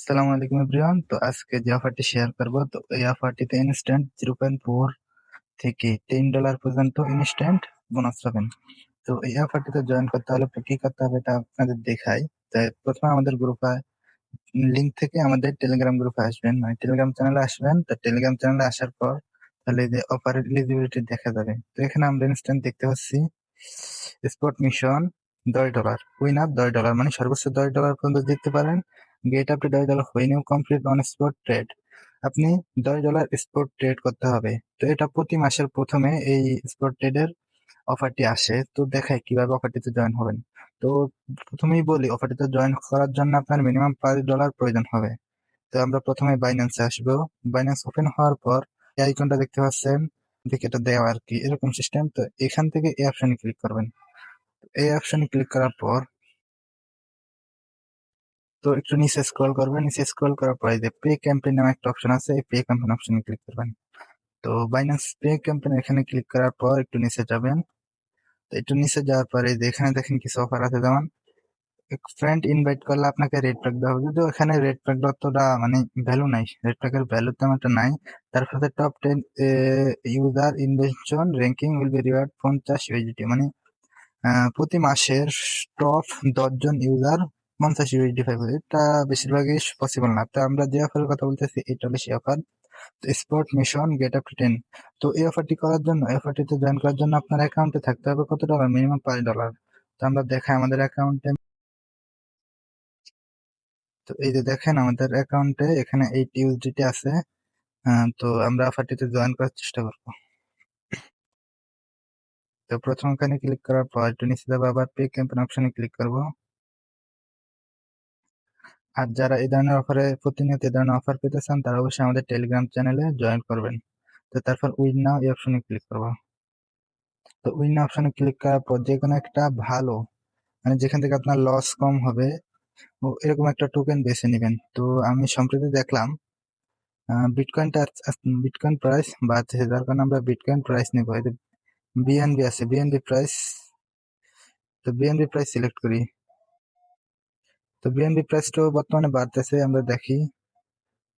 আসসালামু আলাইকুম এভরিওয়ান। তো আজকে যে অফারটি শেয়ার করব, তো এই অফারটিতে ইনস্ট্যান্ট 0.4 থেকে $10 পর্যন্ত ইনস্ট্যান্ট বোনাস পাবেন। তো এই অফারটিতে জয়েন করতে হলে কি করতে হবে এটা আপনাদের দেখাই। তো প্রথমে আমাদের গ্রুপে লিংক থেকে আমাদের টেলিগ্রাম গ্রুপে আসবেন, মানে টেলিগ্রাম চ্যানেলে আসবেন। তো টেলিগ্রাম চ্যানেলে আসার পর তাহলে এই যে অফারের এলিজিবিলিটি দেখা যাবে। তো এখানে আমরা ইনস্ট্যান্ট দেখতে পাচ্ছি স্পট মিশন $10, উইন আপ $10, মানে সর্বোচ্চ $10 পর্যন্ত জিততে পারেন। Get up to $10 when you complete on spot trade. আপনি $10 স্পট ট্রেড করতে হবে। তো এটা প্রতি মাসের প্রথমে এই স্পট ট্রেডের অফারটি আসে। তো দেখাই কিভাবে অফারটিতে জয়েন হবেন। তো প্রথমেই বলি, অফারটিতে জয়েন করার জন্য আপনার মিনিমাম $5 প্রয়োজন হবে। তো আমরা প্রথমে বাইন্যান্সে আসবো। বাইন্যান্স ওপেন হওয়ার পর এই আইকনটা দেখতে পাচ্ছেন, দেখে এটা দেওয়া আর কি এরকম সিস্টেম। তো এখান থেকে এই অপশনে ক্লিক করবেন। এই অপশনে ক্লিক করার পর তো একটু নিচে স্ক্রল করবেন। নিচে স্ক্রল করার পর এই যে পে ক্যাম্পেইন নামে একটা অপশন আছে, এই পে ক্যাম্পেইন অপশনে ক্লিক করবেন। তো বাইন্যান্স পে ক্যাম্পেইন এখানে ক্লিক করার পর একটু নিচে যাবেন। তো একটু নিচে যাওয়ার পরে যে এখানে দেখেন কিছু অফার আছে, যেমন ফ্রেন্ড ইনভাইট করলে আপনাকে রেড প্যাক দেওয়া হবে, যদিও এখানে রেড প্যাক অতটা মানে ভ্যালু নাই, রেড প্যাকের ভ্যালু তেমন একটা নাই। তার সাথে top 10 user invention ranking will be reward 50 USDT, মানে প্রতি মাসের টপ 10 জন ইউজার 50 USD পাবে। এটা বেশিরভাগই পসিবল না। তো আমরা যে অফারের কথা বলতেছি এটা হলো সেই offer, spot mission gate up to 10। তো এই অফারটি করার জন্য, এই অফারটিতে জয়েন করার জন্য আপনার অ্যাকাউন্টে থাকতে হবে কত ডলার, মিনিমাম $5। তো আমরা দেখাই আমাদের অ্যাকাউন্টে। তো এই যে দেখেন আমাদের অ্যাকাউন্টে এখানে 8 USDT আছে। তো আমরা অফারটিতে জয়েন করার চেষ্টা করবো। তো প্রথম ওখানে ক্লিক করার পর একটু নিচে যাবো, আবার পে ক্যাম্পেইন অপশনে ক্লিক করব। আর যারা এই ধরনের অফারে প্রতিনিয়ত এই ধরনের অফার পেতে চান তারা অবশ্যই আমাদের টেলিগ্রাম চ্যানেলে জয়েন করবেন। তো তারপর উইন নাও এই অপশনে ক্লিক করবো। তো উইন নাও অপশনে ক্লিক করার পর যে কোনো একটা ভালো, মানে যেখান থেকে আপনার লস কম হবে ও এরকম একটা টোকেন বেছে নেবেন। তো আমি সম্প্রতি দেখলাম বিটকয়েনটা বিটকয়েন প্রাইস বাড়ছে, যার কারণে আমরা বিটকয়েন প্রাইস নেবো। এই যে বিএনবি আছে, বিএনবি প্রাইস। তো বিএনবি প্রাইস সিলেক্ট করি। তো বিএনবি প্রাইসটাও বর্তমানে বাড়তেছে, আমরা দেখি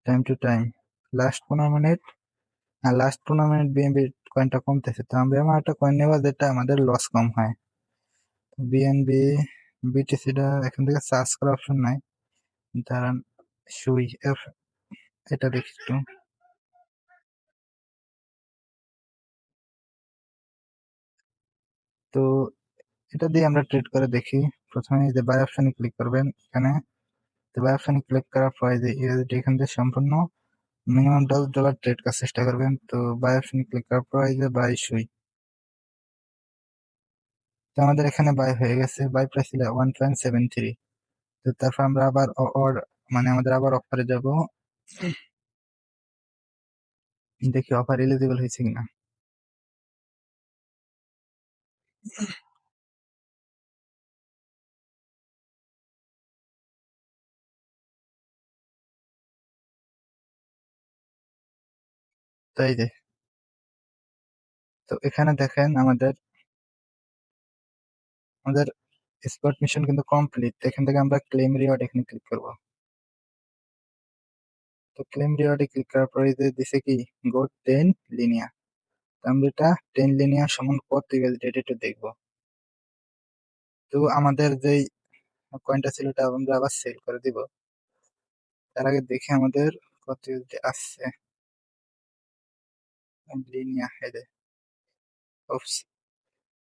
time to time. Last 15 minute, আর লাস্ট 15 মিনিট বিএনবি কয়েনটা কমতেছে। তো আমরা এমন একটা কয়েন নেবো যেটা আমাদের লস কম হয়। বিএনবি বিটিসিটা এখান থেকে সার্চ করার অপশন নাই, দাঁড়ান সুই এটা দেখি একটু। তো এটা দিয়ে আমরা ট্রেড করে দেখি। প্রথমে এই যে বাই অপশনে ক্লিক করবেন এখানে। তো বাই অপশনে ক্লিক করার পর এই যে ইউএসডি এখান থেকে সম্পূর্ণ মিনিমাম $10 ট্রেড করার চেষ্টা করবেন। তো বাই অপশনে ক্লিক করার পর এই যে বাই সুই। তো আমাদের এখানে বাই হয়ে গেছে, বাই প্রাইস ছিল 1.73। তো তারপর আমরা আবার মানে আমাদের আবার অফারে যাব, দেখি অফার এলিজিবল হয়েছে কিনা। তো এই যে, তো এখানে দেখেন আমাদের আমাদের স্পট মিশন কিন্তু কমপ্লিট। এখান থেকে আমরা ক্লেম রিওয়ার্ড এখানে ক্লিক করব। তো ক্লেম রিওয়ার্ডে ক্লিক করার পরে যে দিছে কি গো 10 লিনিয়া। তো আমরা এটা 10 লিনিয়া সমান কত ইউএসডিটি একটু দেখবো। তো আমাদের যেই কয়েনটা ছিল ওটা আমরা আবার সেল করে দিব। তার আগে দেখি আমাদের কত ইউএসডি আসছে। লিনিয়া হেডে অফস,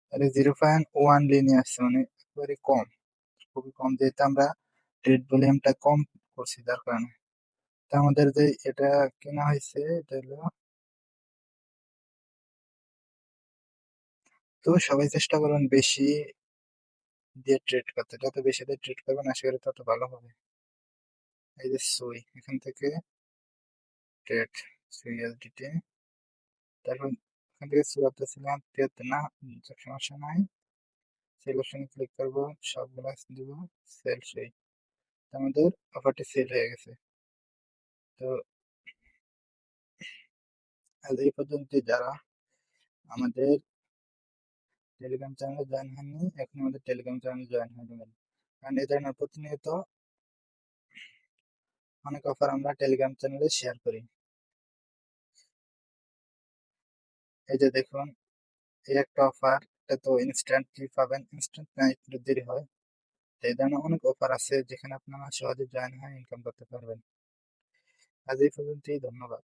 তাহলে 0.1 লিনিয়া আসছে, মানে একেবারে কম, খুবই কম, যেহেতু আমরা ট্রেড ভলিউমটা কম করছি যার কারণে। তো আমাদের যে এটা কেনা হয়েছে এটা হলো, তো সবাই চেষ্টা করুন বেশি দিয়ে ট্রেড করতে, যত বেশি দিয়ে ট্রেড করবেন আশা করি তত ভালো হবে। এই যে সুই এখান থেকে ট্রেড, সুই এলটিটি, তারপর এখান থেকে সুই ছিলাম 73 না, সমস্যা নাই। সেল অপশনে ক্লিক করবো, সবগুলা দিব, সেল সুই। আমাদের অফারটি সেল হয়ে গেছে। তো আজ এই পর্যন্ত যারা আমাদের টেলিগ্রাম চ্যানেলে জয়েন হয়নি, এখন আমাদের টেলিগ্রাম চ্যানেলে জয়েন হয়ে যাবেন, কারণ এই ধরনের প্রতিনিয়ত অনেক অফার আমরা টেলিগ্রাম চ্যানেলে শেয়ার করি। এই যে দেখুন, এই একটা অফার, এটা তো ইনস্ট্যান্টলি পাবেন, ইনস্ট্যান্ট না একটু দেরি হয়। তো এই ধরনের অনেক অফার আছে যেখানে আপনারা সহজে জয়েন হয়ে ইনকাম করতে পারবেন। আজ এই পর্যন্তই, ধন্যবাদ।